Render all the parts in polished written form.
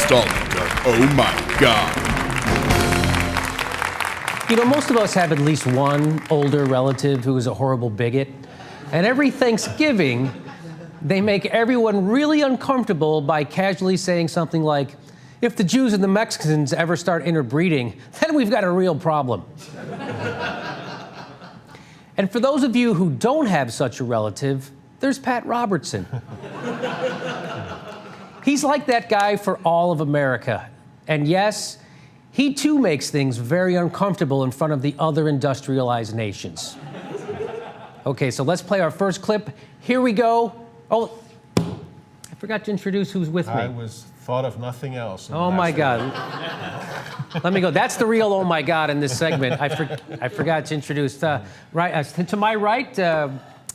installment of Oh My God. You know, most of us have at least one older relative who is a horrible bigot. And every Thanksgiving, they make everyone really uncomfortable by casually saying something like, if the Jews and the Mexicans ever start interbreeding, then we've got a real problem. And for those of you who don't have such a relative, there's Pat Robertson. He's like that guy for all of America. And yes, he too makes things very uncomfortable in front of the other industrialized nations. Okay, so let's play our first clip. Here we go. Oh, I forgot to introduce who's with me. I thought of nothing else. Oh my God. Let me go. That's the real oh my God in this segment. I forgot to introduce. To my right,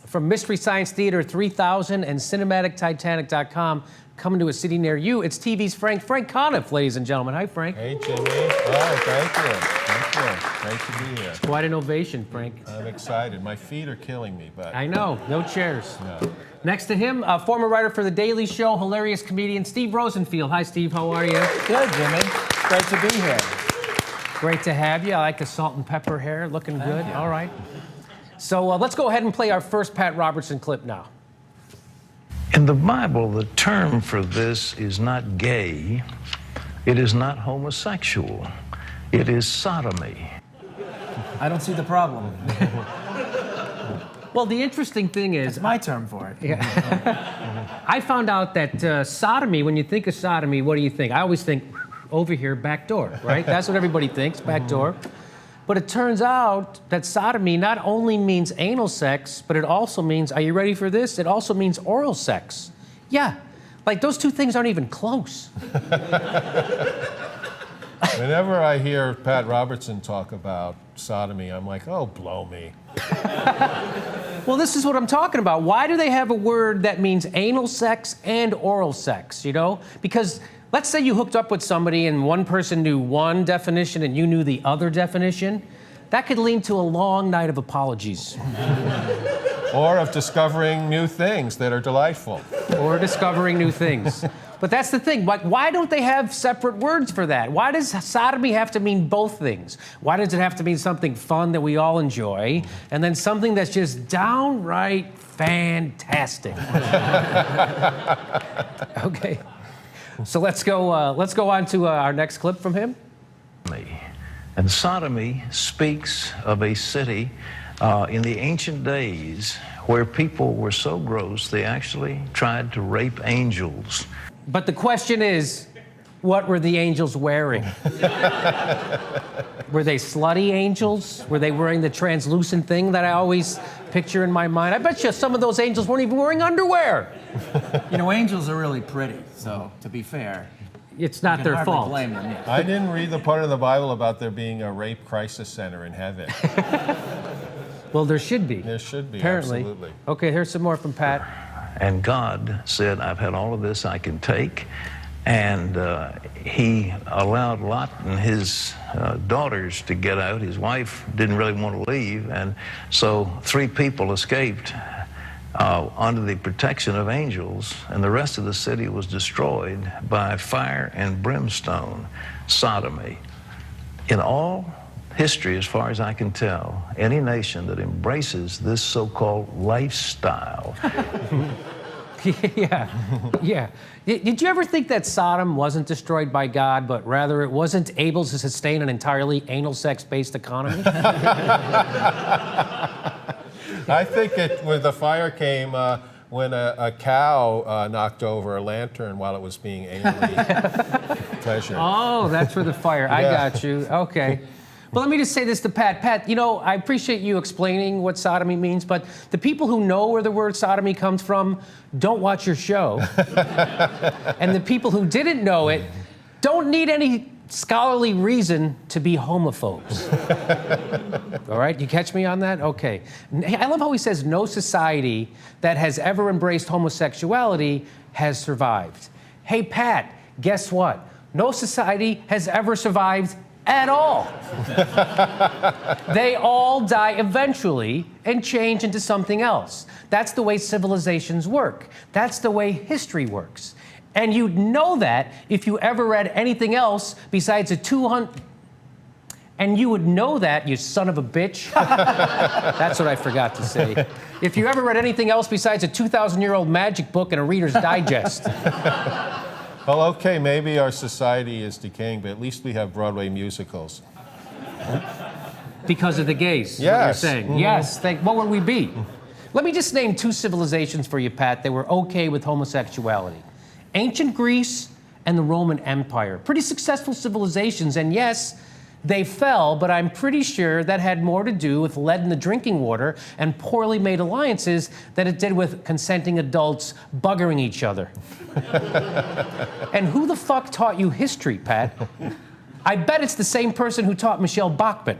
from Mystery Science Theater 3000 and CinematicTitanic.com, coming to a city near you, it's TV's Frank Conniff, ladies and gentlemen. Hi, Frank. Hey, Jimmy. Oh, thank you. Thank you. Great to be here. Quite an ovation, Frank. I'm excited. My feet are killing me, but... I know. No chairs. No. Next to him, a former writer for The Daily Show, hilarious comedian Steve Rosenfield. Hi, Steve. How are you? Good, Jimmy. Great to be here. Great to have you. I like the salt and pepper hair. Looking good. you. All right. So let's go ahead and play our first Pat Robertson clip now. In the Bible, the term for this is not gay, it is not homosexual, it is sodomy. I don't see the problem. Well, the interesting thing is... It's my term for it. Yeah. I found out that sodomy, when you think of sodomy, what do you think? I always think, over here, back door, right? That's what everybody thinks, back door. But it turns out that sodomy not only means anal sex, but it also means, are you ready for this? It also means oral sex. Yeah, like those two things aren't even close. Whenever I hear Pat Robertson talk about sodomy, I'm like, oh, blow me. Well, this is what I'm talking about. Why do they have a word that means anal sex and oral sex, you know? Because let's say you hooked up with somebody and one person knew one definition and you knew the other definition. That could lead to a long night of apologies. Or of discovering new things that are delightful. Or discovering new things. But that's the thing. Like, why don't they have separate words for that? Why does sodomy have to mean both things? Why does it have to mean something fun that we all enjoy, and then something that's just downright fantastic? Okay. So let's go on to our next clip from him. And sodomy speaks of a city in the ancient days where people were so gross they actually tried to rape angels. But the question is, what were the angels wearing? Were they slutty angels? Were they wearing the translucent thing that I always picture in my mind? I bet you some of those angels weren't even wearing underwear. You know, angels are really pretty, so to be fair, It's not their fault. blame them. Yeah. I didn't read the part of the Bible about there being a rape crisis center in heaven. Well, there should be. There should be, apparently. absolutely. Okay, here's some more from Pat. And God said, I've had all of this I can take. And he allowed Lot and his daughters to get out. His wife didn't really want to leave. And so 3 people escaped under the protection of angels. And the rest of the city was destroyed by fire and brimstone, sodomy. In all history, as far as I can tell, any nation that embraces this so-called lifestyle. Yeah. Did you ever think that Sodom wasn't destroyed by God, but rather it wasn't able to sustain an entirely anal sex-based economy? I think when the fire came when a cow knocked over a lantern while it was being anally pleasured. Oh, that's for the fire. I got you. Okay. But let me just say this to Pat. Pat, you know, I appreciate you explaining what sodomy means, but the people who know where the word sodomy comes from don't watch your show. And the people who didn't know it don't need any scholarly reason to be homophobes. All right, you catch me on that? Okay. I love how he says no society that has ever embraced homosexuality has survived. Hey, Pat, guess what? No society has ever survived at all. They all die eventually and change into something else. That's the way civilizations work. That's the way history works. And you'd know that if you ever read anything else besides a 200... And you would know that, you son of a bitch. That's what I forgot to say. If you ever read anything else besides a 2,000-year-old magic book and a Reader's Digest. Well, okay, maybe our society is decaying, but at least we have Broadway musicals. Because of the gays, is Yes. what you're saying. Mm-hmm. Yes, what would we be? Let me just name 2 civilizations for you, Pat, that were okay with homosexuality. Ancient Greece and the Roman Empire. Pretty successful civilizations, and yes, they fell, but I'm pretty sure that had more to do with lead in the drinking water and poorly made alliances than it did with consenting adults buggering each other. And who the fuck taught you history, Pat? I bet it's the same person who taught Michelle Bachmann.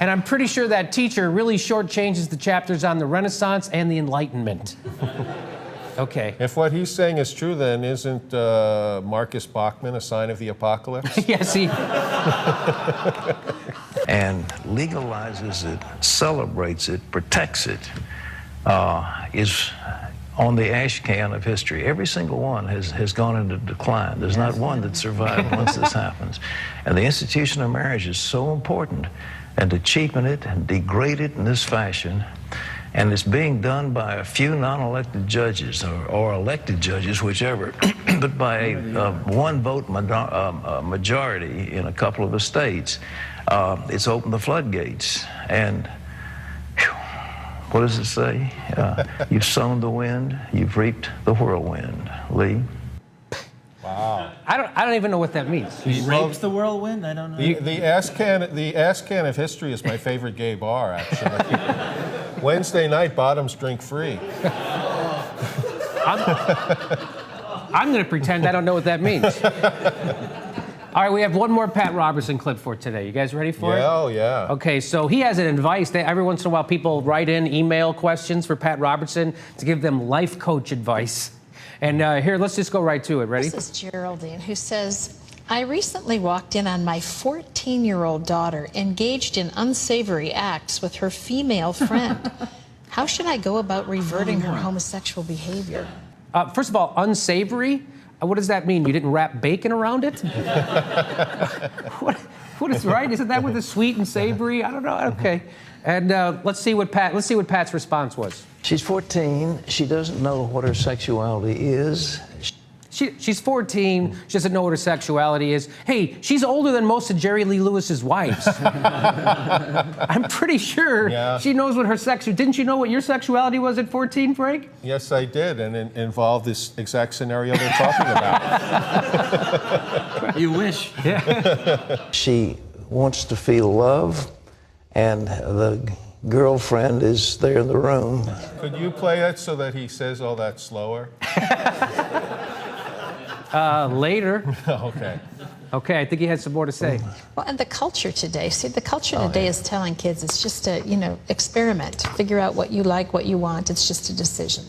And I'm pretty sure that teacher really shortchanges the chapters on the Renaissance and the Enlightenment. Okay. If what he's saying is true, then isn't Marcus Bachmann a sign of the apocalypse? Yes, he... And legalizes it, celebrates it, protects it, is on the ash can of history. Every single one has gone into decline. There's not one that survived once this happens. And the institution of marriage is so important, and to cheapen it and degrade it in this fashion, and it's being done by a few non-elected judges, or elected judges, whichever, but by a one-vote majority in a couple of the states. It's opened the floodgates. And what does it say? You've sown the wind, you've reaped the whirlwind. Lee? Wow. I don't even know what that means. He rapes the whirlwind? I don't know. The ass can of history is my favorite gay bar, actually. Wednesday night, bottoms drink free. I'm going to pretend I don't know what that means. All right, we have one more Pat Robertson clip for today. You guys ready for it? Oh, yeah. Okay, so he has an advice. Every once in a while, people write in email questions for Pat Robertson to give them life coach advice. And here, let's just go right to it. Ready? This is Geraldine, who says, I recently walked in on my 14-year-old daughter engaged in unsavory acts with her female friend. How should I go about reverting her homosexual behavior? First of all, unsavory? What does that mean? You didn't wrap bacon around it? What is right? Isn't that with the sweet and savory? I don't know. Okay. And let's see what Pat's response was. She's 14. She doesn't know what her sexuality is. She's 14. She doesn't know what her sexuality is. Hey, she's older than most of Jerry Lee Lewis's wives. I'm pretty sure she knows what her Didn't you know what your sexuality was at 14, Frank? Yes, I did, and it involved this exact scenario they're talking about. You wish. She wants to feel love, and the girlfriend is there in the room. Could you play it so that he says all that slower? Later. Okay. Okay, I think he had some more to say. Well, and the culture today, the culture today is telling kids it's just a, experiment. Figure out what you like, what you want. It's just a decision.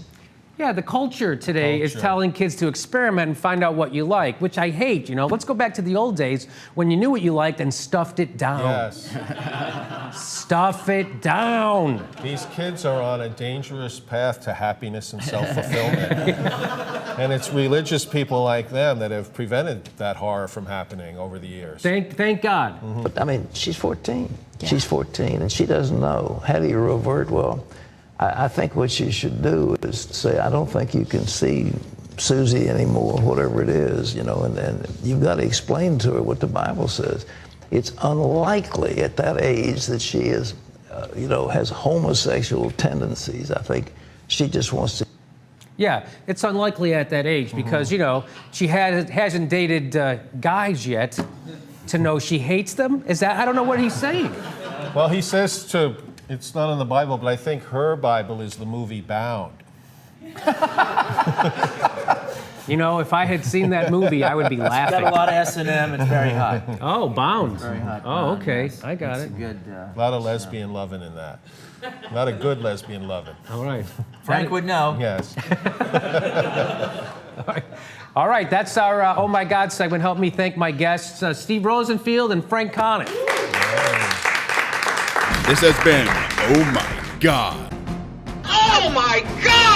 Yeah, the culture today is telling kids to experiment and find out what you like, which I hate, Let's go back to the old days when you knew what you liked and stuffed it down. Yes. Stuff it down. These kids are on a dangerous path to happiness and self-fulfillment. And it's religious people like them that have prevented that horror from happening over the years. Thank God. But, she's 14. Yeah. She's 14, and she doesn't know. How do you revert? Well, I think what you should do is say, I don't think you can see Susie anymore, whatever it is, and you've got to explain to her what the Bible says. It's unlikely at that age that she is, has homosexual tendencies. I think she just wants to. Yeah, it's unlikely at that age because, she hasn't dated guys yet to know she hates them. I don't know what he's saying. Well, he says it's not in the Bible, but I think her Bible is the movie Bound. If I had seen that movie, I would be laughing. It's got a lot of S&M. It's very hot. Oh, Bound. Very hot. Oh, okay. Yes. I got It's it. a good. A lot of lesbian loving in that. A lot of good lesbian loving. All right. Frank would know. Yes. All right, that's our Oh My God segment. Help me thank my guests, Steve Rosenfield and Frank Conniff. This has been Oh My God. Oh my God!